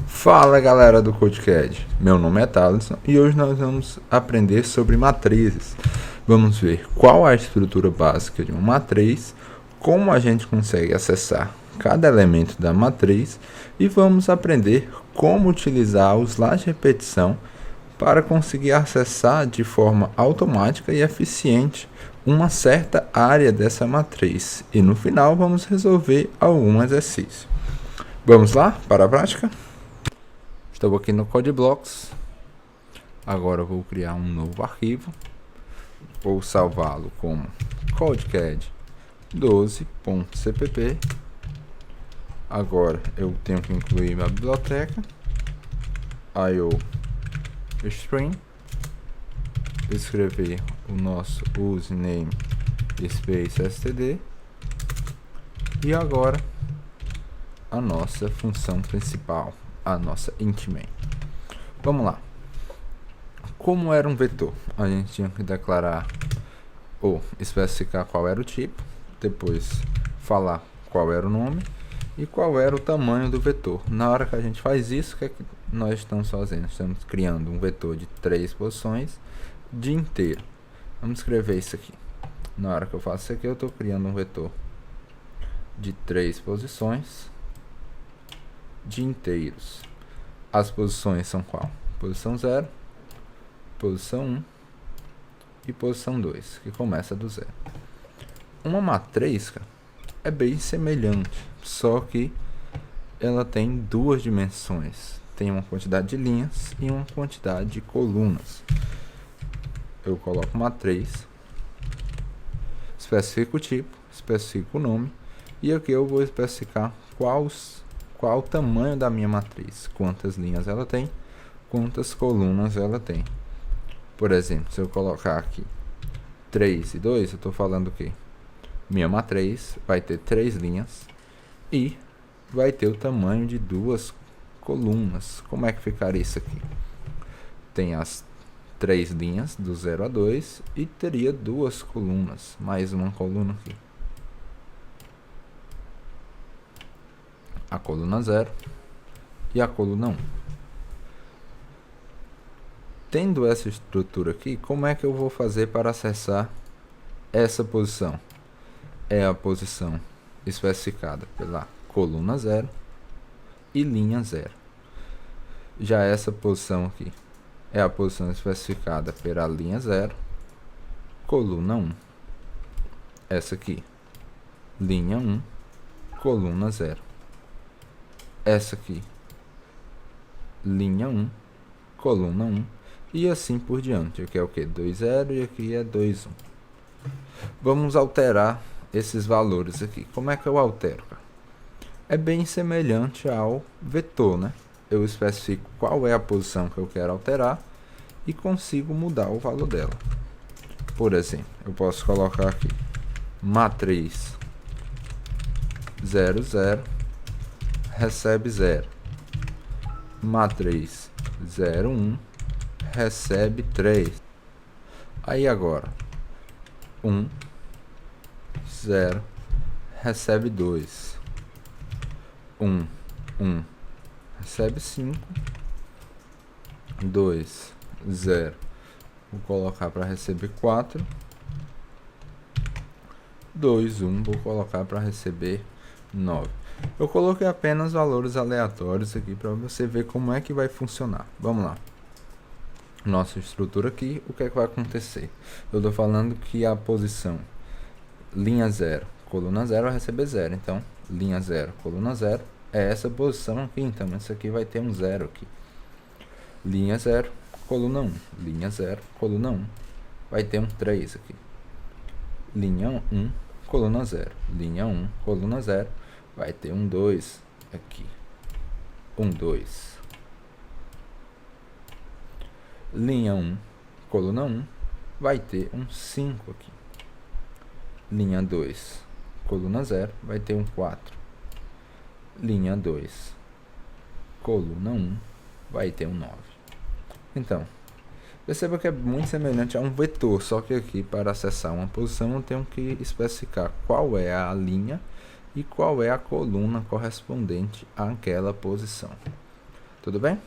Fala galera do CodeCAD, meu nome é Thaleson e hoje nós vamos aprender sobre matrizes. Vamos ver qual a estrutura básica de uma matriz, como a gente consegue acessar cada elemento da matriz e vamos aprender como utilizar os lajes de repetição para conseguir acessar de forma automática e eficiente uma certa área dessa matriz. E no final vamos resolver algum exercício. Vamos lá para a prática? Estou aqui no CodeBlocks. Agora eu vou criar um novo arquivo. Vou salvá-lo como CodeCAD 12.cpp. Agora eu tenho que incluir a biblioteca IOString, escrever o nosso usename space std e agora a nossa função principal, a nossa int main. Vamos lá. Como era um vetor, a gente tinha que declarar ou especificar qual era o tipo, depois falar qual era o nome e qual era o tamanho do vetor. Na hora que a gente faz isso, o que é que nós estamos fazendo? Estamos criando um vetor de 3 posições de inteiro. Vamos escrever isso aqui. Na hora que eu faço isso aqui, eu estou criando um vetor de 3 posições de inteiros. As posições são qual? Posição 0, posição 1 e posição 2, que começa do 0. Uma matriz é bem semelhante, só que ela tem duas dimensões. Tem uma quantidade de linhas e uma quantidade de colunas. Eu coloco matriz, especifico o tipo, especifico o nome e aqui eu vou especificar qual o tamanho da minha matriz, quantas linhas ela tem, quantas colunas ela tem. Por exemplo, se eu colocar aqui 3 e 2, eu estou falando o quê? Minha matriz vai ter 3 linhas e vai ter o tamanho de 2 colunas. Como é que ficaria isso aqui? Tem as 3 linhas do 0 a 2 e teria 2 colunas, mais uma coluna aqui. A coluna 0 e a coluna 1. Tendo essa estrutura aqui, como é que eu vou fazer para acessar essa posição? É a posição especificada pela coluna 0 e linha 0. Já essa posição aqui é a posição especificada pela linha 0, coluna 1. Essa aqui, linha 1, coluna 0. Essa aqui, linha 1, coluna 1, e assim por diante. Aqui é o que? 2, 0 e aqui é 2, 1. Vamos alterar esses valores aqui. Como é que eu altero, cara? É bem semelhante ao vetor, né? Eu especifico qual é a posição que eu quero alterar e consigo mudar o valor dela. Por exemplo, eu posso colocar aqui matriz 0, 0 recebe 0. Matriz 0, 1 recebe 3. Aí agora 1, 0 recebe 2. 1, 1 recebe 5. 2, 0 vou colocar para receber 4. 2, 1 vou colocar para receber 9. Eu coloquei apenas valores aleatórios aqui para você ver como é que vai funcionar. Vamos lá. Nossa estrutura aqui, o que é que vai acontecer? Eu estou falando que a posição linha 0, coluna 0 vai receber 0. Então, linha 0, coluna 0 é essa posição aqui. Então, isso aqui vai ter um 0 aqui. Linha 0, coluna 1. Linha 0, coluna 1. Vai ter um 3 aqui. Linha 1, coluna 0. Linha 1, coluna 0. Vai ter um 2 aqui. Um 2. Linha 1, coluna 1. Vai ter um 5 aqui. Linha 2, coluna 0. Vai ter um 4. Linha 2, coluna 1. Vai ter um 9. Então, Perceba que é muito semelhante a um vetor, só que aqui para acessar uma posição eu tenho que especificar qual é a linha e qual é a coluna correspondente àquela posição. Tudo bem?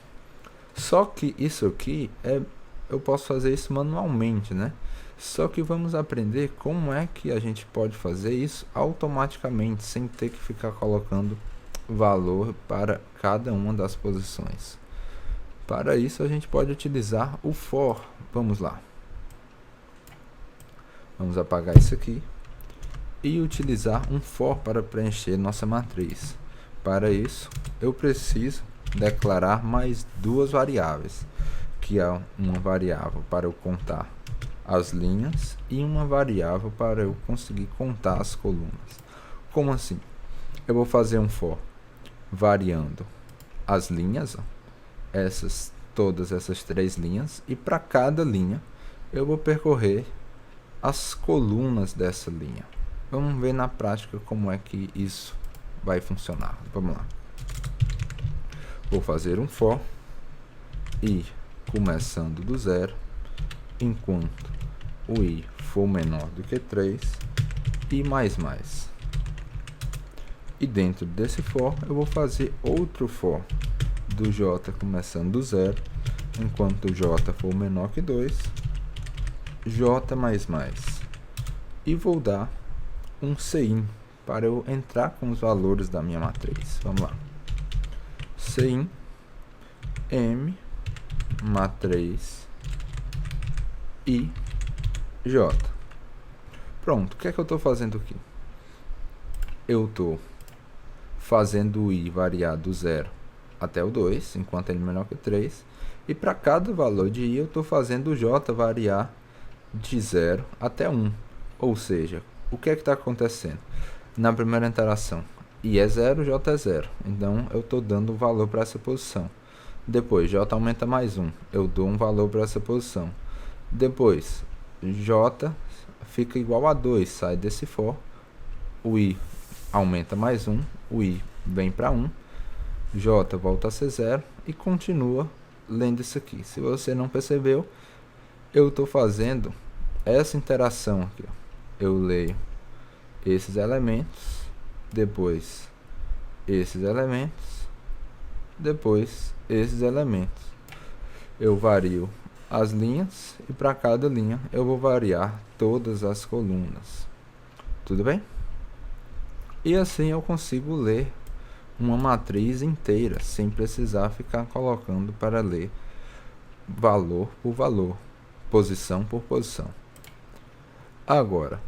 Só que isso aqui eu posso fazer isso manualmente, né? Só que vamos aprender como é que a gente pode fazer isso automaticamente, sem ter que ficar colocando valor para cada uma das posições. Para isso a gente pode utilizar o for. Vamos lá. Vamos apagar isso aqui e utilizar um for para preencher nossa matriz. Para isso eu preciso declarar mais duas variáveis, que é uma variável para eu contar as linhas e uma variável para eu conseguir contar as colunas. Como assim? Eu vou fazer um for variando as linhas, todas essas três linhas, e para cada linha eu vou percorrer as colunas dessa linha. Vamos ver na prática como é que isso vai funcionar. Vamos lá. Vou fazer um for i começando do zero, enquanto o i for menor do que 3, e mais. E dentro desse for eu vou fazer outro for do j começando do zero, enquanto o j for menor que 2, j mais. E vou dar um cin para eu entrar com os valores da minha matriz. Vamos lá. Cin m matriz i j. Pronto, o que é que eu estou fazendo aqui? Eu estou fazendo o i variar do 0 até o 2, enquanto ele é menor que 3. E para cada valor de i, eu estou fazendo o j variar de 0 até 1. Ou seja, o que é que está acontecendo? Na primeira interação, i é 0, j é 0. Então, eu estou dando um valor para essa posição. Depois, j aumenta mais 1. Eu dou um valor para essa posição. Depois, j fica igual a 2, sai desse for. O i aumenta mais 1, o i vem para 1. J volta a ser 0 e continua lendo isso aqui. Se você não percebeu, eu estou fazendo essa interação aqui. Ó. Eu leio esses elementos, depois esses elementos, depois esses elementos. Eu vario as linhas e para cada linha eu vou variar todas as colunas. Tudo bem? E assim eu consigo ler uma matriz inteira, sem precisar ficar colocando para ler valor por valor, posição por posição. Agora,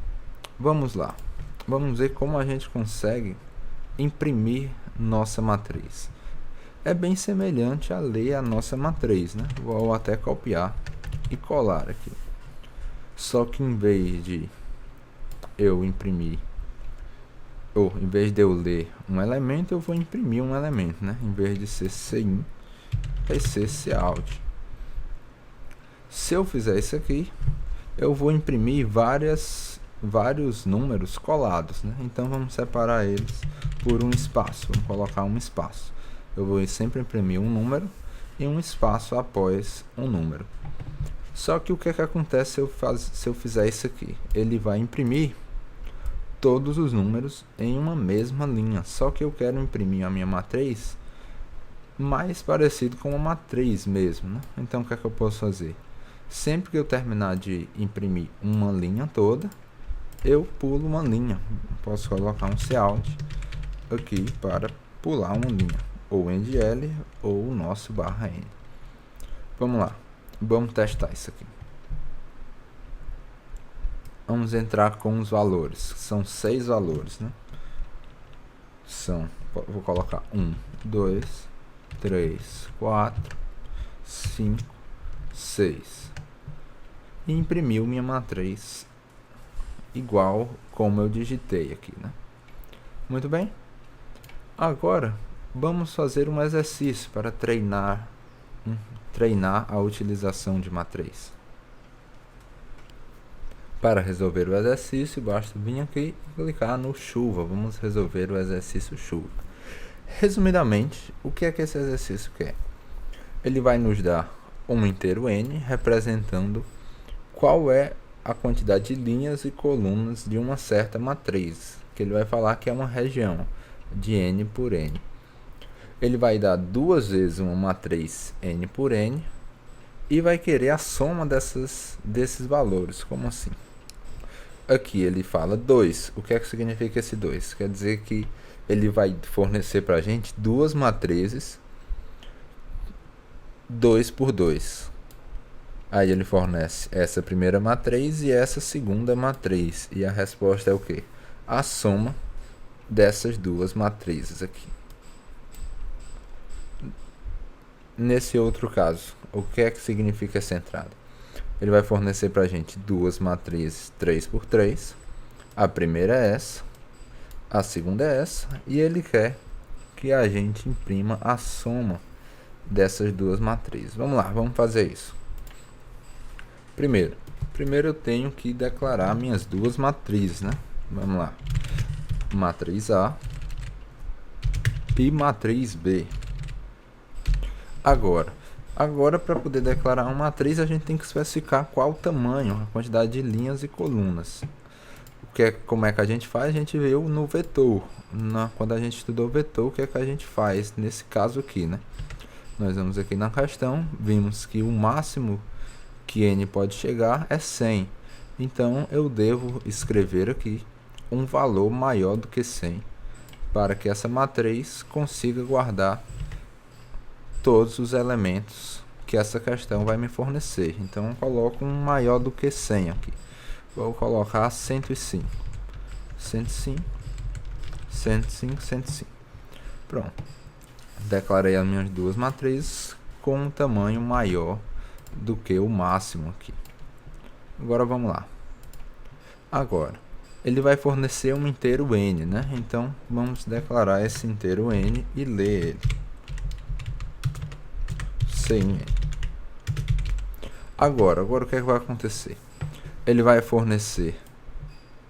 vamos lá. Vamos ver como a gente consegue imprimir nossa matriz. É bem semelhante a ler a nossa matriz, né? Vou até copiar e colar aqui. Só que em vez de eu imprimir, ou em vez de eu ler um elemento, eu vou imprimir um elemento, né? Em vez de ser cin, vai ser cout. Se eu fizer isso aqui, eu vou imprimir vários números colados, né? Então vamos separar eles por um espaço. Vamos colocar um espaço. Eu vou sempre imprimir um número e um espaço após um número. Só que o que é que acontece se eu fizer isso aqui? Ele vai imprimir todos os números em uma mesma linha. Só que eu quero imprimir a minha matriz mais parecido com uma matriz mesmo, né? Então o que é que eu posso fazer? Sempre que eu terminar de imprimir uma linha toda, eu pulo uma linha. Posso colocar um cout aqui para pular uma linha, ou endl ou o nosso /n. Vamos lá, vamos testar isso aqui. Vamos entrar com os valores. São 6 valores, né? Vou colocar 1, 2, 3, 4, 5, 6. E imprimiu minha matriz igual como eu digitei aqui, né? Muito bem. Agora, vamos fazer um exercício para treinar a utilização de matriz. Para resolver o exercício, basta vir aqui e clicar no chuva. Vamos resolver o exercício chuva. Resumidamente, o que é que esse exercício quer? Ele vai nos dar um inteiro n representando qual é a quantidade de linhas e colunas de uma certa matriz, que ele vai falar que é uma região de n por n. Ele vai dar duas vezes uma matriz n por n e vai querer a soma desses valores. Como assim? Aqui ele fala 2. O que é que significa esse 2? Quer dizer que ele vai fornecer para a gente duas matrizes 2 por 2. Aí ele fornece essa primeira matriz e essa segunda matriz. E a resposta é o quê? A soma dessas duas matrizes aqui. Nesse outro caso, o que é que significa essa entrada? Ele vai fornecer para a gente duas matrizes 3 por 3. A primeira é essa, a segunda é essa, e ele quer que a gente imprima a soma dessas duas matrizes. Vamos lá, vamos fazer isso. Primeiro eu tenho que declarar minhas duas matrizes, né? Vamos lá. Matriz A e matriz B. Agora para poder declarar uma matriz, a gente tem que especificar qual o tamanho, a quantidade de linhas e colunas. Como é que a gente faz? A gente viu no vetor. Quando a gente estudou o vetor, o que é que a gente faz nesse caso aqui, né? Nós vamos aqui na questão, vimos que o máximo que n pode chegar é 100. Então, eu devo escrever aqui um valor maior do que 100, para que essa matriz consiga guardar todos os elementos que essa questão vai me fornecer. Então, eu coloco um maior do que 100 aqui. Vou colocar 105. 105, 105, 105. Pronto. Declarei as minhas duas matrizes com um tamanho maior do que o máximo aqui. Agora vamos lá. Agora, ele vai fornecer um inteiro n, né? Então, vamos declarar esse inteiro n e ler ele. Sem n. Agora o que é que vai acontecer? Ele vai fornecer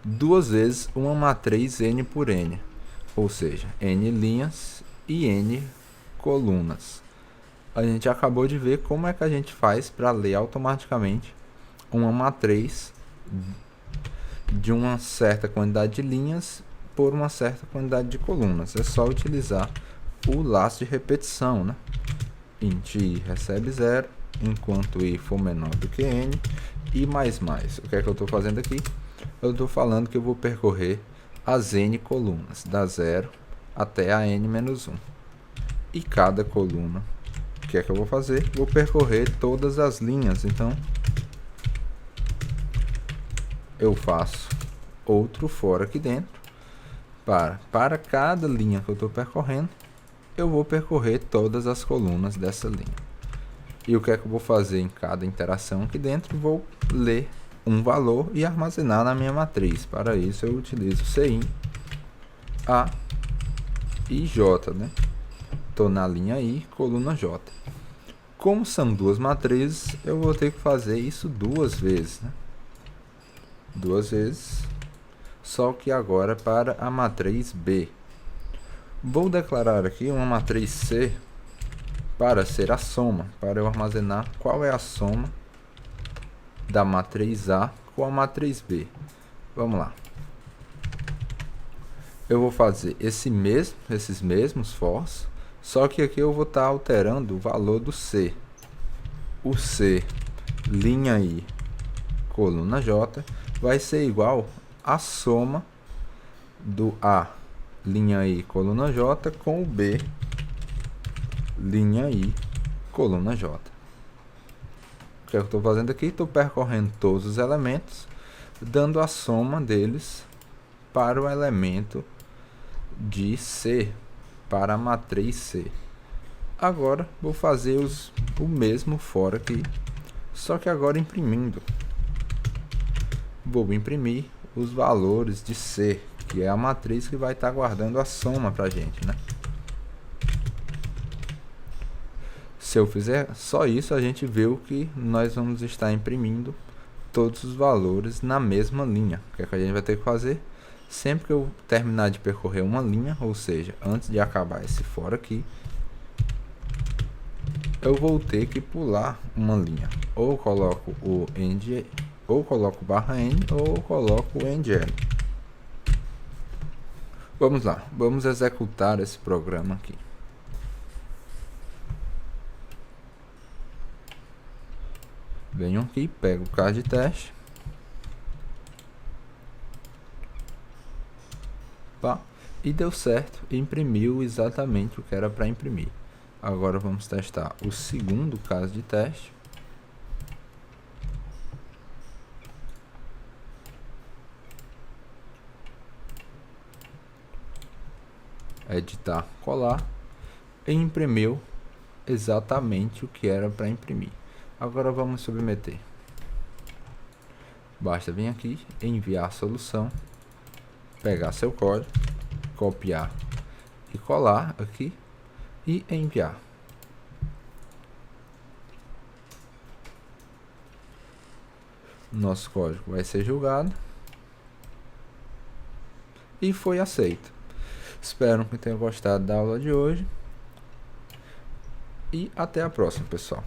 duas vezes uma matriz n por n, ou seja, n linhas e n colunas. A gente acabou de ver como é que a gente faz para ler automaticamente uma matriz de uma certa quantidade de linhas por uma certa quantidade de colunas. É só utilizar o laço de repetição, né? Int i recebe 0, enquanto i for menor do que n, e mais. O que é que eu estou fazendo aqui? Eu estou falando que eu vou percorrer as n colunas, da 0 até a n-1. E cada coluna, o que é que eu vou fazer? Vou percorrer todas as linhas. Então, eu faço outro for aqui dentro. Para cada linha que eu estou percorrendo, eu vou percorrer todas as colunas dessa linha. E o que é que eu vou fazer em cada interação aqui dentro? Vou ler um valor e armazenar na minha matriz. Para isso eu utilizo cin a e j, né? Estou na linha i, coluna j. Como são duas matrizes, eu vou ter que fazer isso duas vezes, né? Duas vezes, só que agora para a matriz B. Vou declarar aqui uma matriz C para ser a soma, para eu armazenar qual é a soma da matriz A com a matriz B. Vamos lá. Eu vou fazer esses mesmos fors, só que aqui eu vou estar alterando o valor do C. O C, linha I, coluna J, vai ser igual à soma do A, linha I, coluna J, com o B, linha I, coluna J. O que eu estou fazendo aqui? Estou percorrendo todos os elementos, dando a soma deles para o elemento de C, para a matriz C. Agora vou fazer o mesmo for aqui, só que agora imprimindo. Vou imprimir os valores de C, que é a matriz que vai estar guardando a soma para a gente, né? Se eu fizer só isso, a gente vê que nós vamos estar imprimindo todos os valores na mesma linha. O que é que a gente vai ter que fazer? Sempre que eu terminar de percorrer uma linha, ou seja, antes de acabar esse for aqui, eu vou ter que pular uma linha. Ou coloco o end, ou coloco barra n, ou coloco o endl. Vamos lá, vamos executar esse programa aqui. Venho aqui, pego o caso de teste. Tá? E deu certo, imprimiu exatamente o que era para imprimir. Agora vamos testar o segundo caso de teste. Editar, colar, e imprimiu exatamente o que era para imprimir. Agora vamos submeter. Basta vir aqui, enviar a solução, pegar seu código, copiar e colar aqui e enviar. Nosso código vai ser julgado e foi aceito. Espero que tenham gostado da aula de hoje e até a próxima, pessoal.